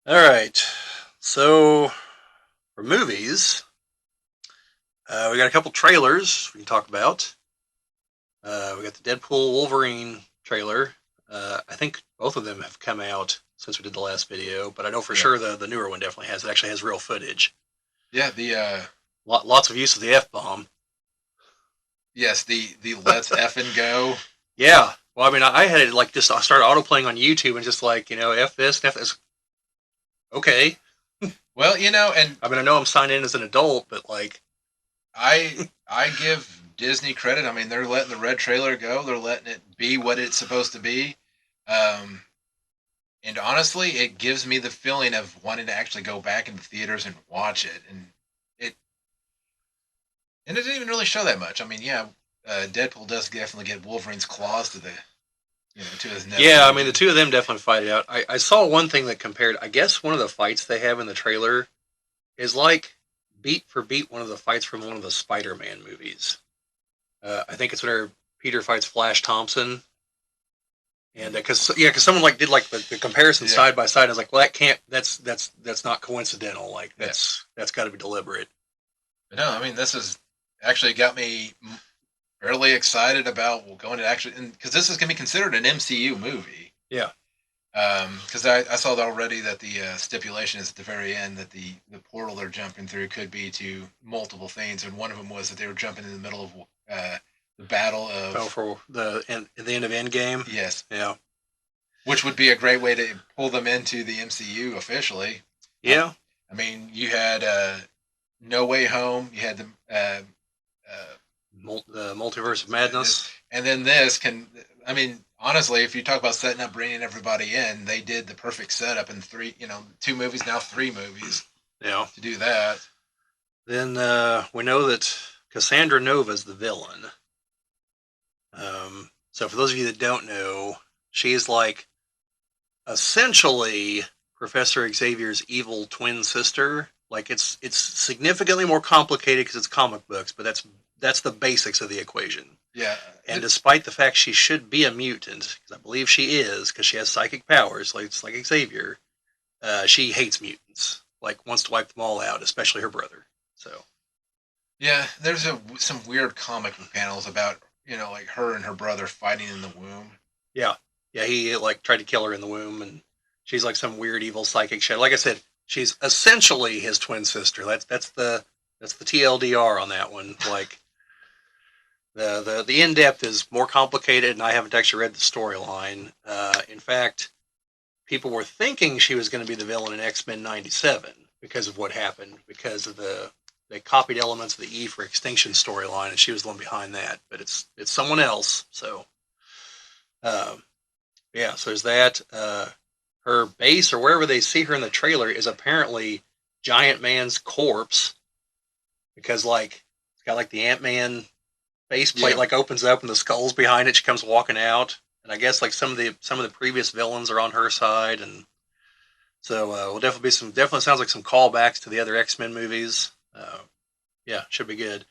All right. So for movies, we got a couple trailers we can talk about. We got the Deadpool Wolverine trailer. I think both of them have come out since we did the last video, but I know for Yeah. sure the newer one definitely has. It actually has real footage. Yeah, the Lots of use of the F bomb. yes, the let's effing go. Yeah. Well, I mean, I had it like just I started auto playing on YouTube and just like F this, F this. Okay. Well, and I mean, I know I'm signed in as an adult, but like, I give Disney credit. I mean, they're letting the red trailer go. They're letting it be what it's supposed to be. Um and honestly, it gives me the feeling of wanting to actually go back into theaters and watch it it it didn't even really show that much. I mean, yeah, Deadpool does definitely get Wolverine's claws to the to his nose yeah, I mean, the region. two of them definitely fight it out. I saw one thing that compared. I guess one of the fights they have in the trailer is like beat for beat one of the fights from one of the Spider-Man movies. I think it's whenever Peter fights Flash Thompson, and because someone like did like the comparison Yeah. side by side. I was like, well, that can't. That's not coincidental. Like Yeah. that's got to be deliberate. But no, I mean, this has actually got me fairly excited about going to actually, because this is going to be considered an MCU movie. Yeah, Because I saw already that the stipulation is at the very end that the portal they're jumping through could be to multiple things, and one of them was that they were jumping in the middle of the battle oh, of for the end of Endgame. yes, Yeah, which would be a great way to pull them into the MCU officially. Um, yeah, I mean, you had No Way Home, you had uh, the Multiverse of this, Madness. and then this can. I mean, honestly, if you talk about setting up, bringing everybody in, they did the perfect setup in three, two movies, now three movies Yeah. to do that. Then we know that Cassandra Nova is the villain. So for those of you that don't know, she's like essentially Professor Xavier's evil twin sister. Like it's significantly more complicated because it's comic books, but that's the basics of the equation. Yeah, And despite the fact she should be a mutant, because I believe she is, because she has psychic powers, like Xavier, she hates mutants. Like wants to wipe them all out, especially her brother. So yeah. There's some weird comic book panels about like her and her brother fighting in the womb. yeah, yeah, he like tried to kill her in the womb, and she's like some weird evil psychic shit. Like I said, she's essentially his twin sister. That's the TLDR on that one. Like the in depth is more complicated, and I haven't actually read the storyline. In fact, people were thinking she was going to be the villain in X-Men '97 because of what happened, because of they copied elements of the E for Extinction storyline, and she was the one behind that. But it's someone else. So um, yeah, so there's that. Her base or wherever they see her in the trailer is apparently Giant Man's corpse because like it's got like the Ant Man faceplate Yeah, like opens up and the skull's behind it. She comes walking out, and I guess like some of the previous villains are on her side, and so will definitely be some definitely sounds like some callbacks to the other X Men movies. Yeah, should be good.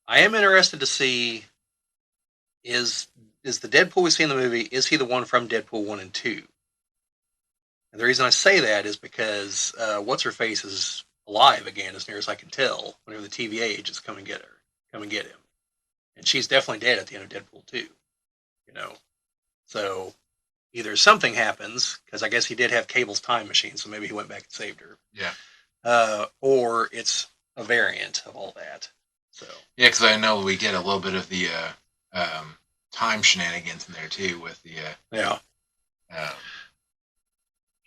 I am interested to see is is the Deadpool we see in the movie is he the one from Deadpool 1 and 2? And the reason I say that is because what's her face is alive again, as near as I can tell. Whenever the TVA agents come and get him, and she's definitely dead at the end of Deadpool 2. You know, so either something happens because I guess he did have Cable's time machine, so maybe he went back and saved her, yeah, or it's a variant of all that. So yeah. Because I know we get a little bit of the time shenanigans in there too with the. yeah, Um,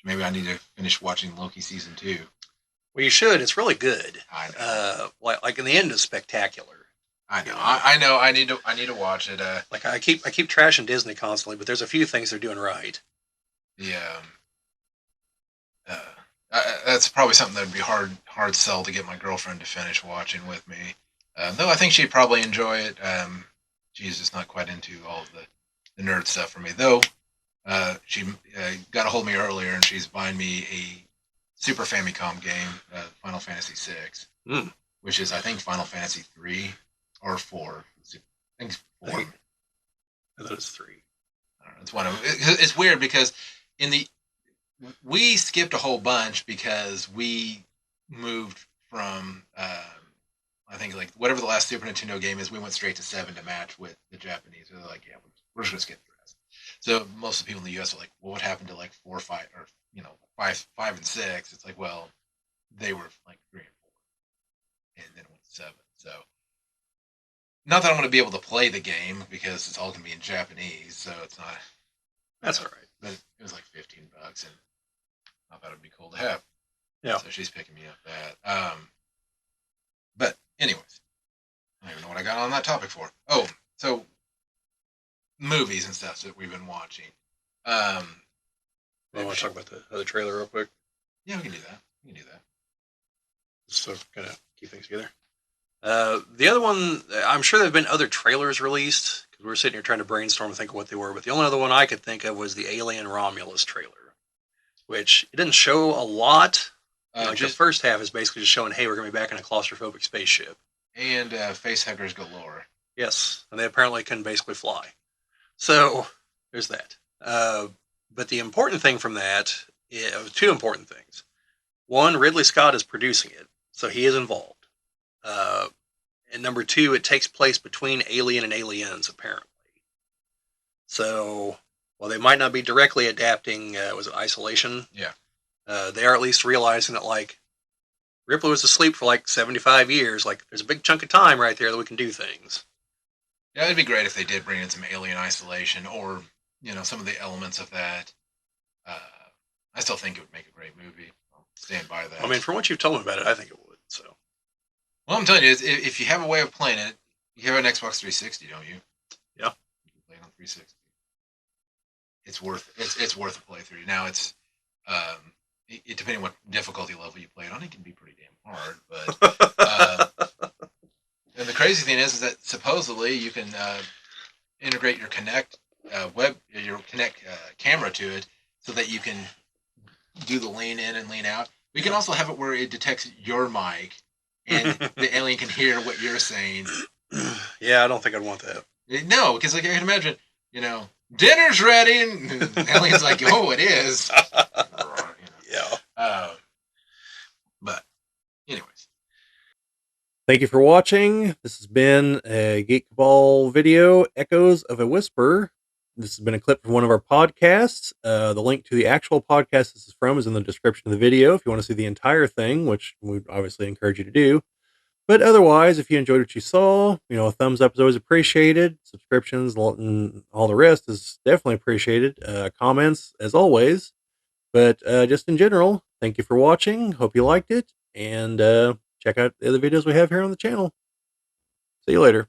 Maybe I need to finish watching Loki season two. well you should. It's really good. I know. Like in the end is spectacular. I know. You know, I know. I need to watch it. like I keep trashing Disney constantly, but there's a few things they're doing right. The that's probably something that'd be hard sell to get my girlfriend to finish watching with me. Though I think she'd probably enjoy it. She's just not quite into all of the nerd stuff for me. Though she got a hold of me earlier and she's buying me a Super Famicom game, Final Fantasy VI, Mm, which is I think Final Fantasy 3 or 4. I think it's I 4. think I thought it was 3. I don't know, it's one of them. It's weird because in the we skipped a whole bunch because we moved from I think like whatever the last Super Nintendo game is, we went straight to 7 to match with the Japanese. They're like, yeah, we're just gonna skip the rest. So most of the people in the U.S. are like, well, what happened to like 4, 5, or five and 6? It's like, well, they were like 3 and 4, and then it went to 7. So not that I'm gonna be able to play the game because it's all gonna be in Japanese, so it's not. That's all right. But it was like $15, and I thought it'd be cool to have. Yeah. So she's picking me up that. But anyways, I don't even know what I got on that topic for. Oh, so movies and stuff that we've been watching. I want to talk about the other trailer real quick, Yeah, we can do that. We can do that. just so kind of keep things together. The other one, I'm sure there have been other trailers released because we were sitting here trying to brainstorm and think of what they were. But the only other one I could think of was the Alien Romulus trailer, which it didn't show a lot. Like the first half is basically just showing, hey, we're going to be back in a claustrophobic spaceship. And face huggers galore. Yes, and they apparently can basically fly. So there's that. But the important thing from that, two important things. One, Ridley Scott is producing it, so he is involved. Uh, and number two, it takes place between Alien and Aliens, apparently. So while they might not be directly adapting, was it Isolation? Yeah. They are at least realizing that, like, Ripley was asleep for like 75 years. Like, there's a big chunk of time right there that we can do things. Yeah, it'd be great if they did bring in some Alien Isolation or some of the elements of that. I still think it would make a great movie. I'll stand by that. I mean, from what you've told me about it, I think it would. So. Well, I'm telling you, if you have a way of playing it, you have an Xbox 360, don't you? Yeah. You can play it on 360. It's worth a playthrough. Now it's depending on what difficulty level you play it on, it can be pretty damn hard. But and the crazy thing is that supposedly you can integrate your your Kinect camera to it, so that you can do the lean in and lean out. We can also have it where it detects your mic, and the alien can hear what you're saying. Yeah, I don't think I'd want that. No, because like I can imagine, dinner's ready, and the alien's like, "Oh, it is." Yeah. But, anyways. Thank you for watching. This has been a Geek Ball video, Echoes of a Whisper. This has been a clip from one of our podcasts. The link to the actual podcast this is from is in the description of the video if you want to see the entire thing, which we obviously encourage you to do. But otherwise, if you enjoyed what you saw, a thumbs up is always appreciated. Subscriptions and all the rest is definitely appreciated. Comments, as always. But just in general, thank you for watching. Hope you liked it. And check out the other videos we have here on the channel. See you later.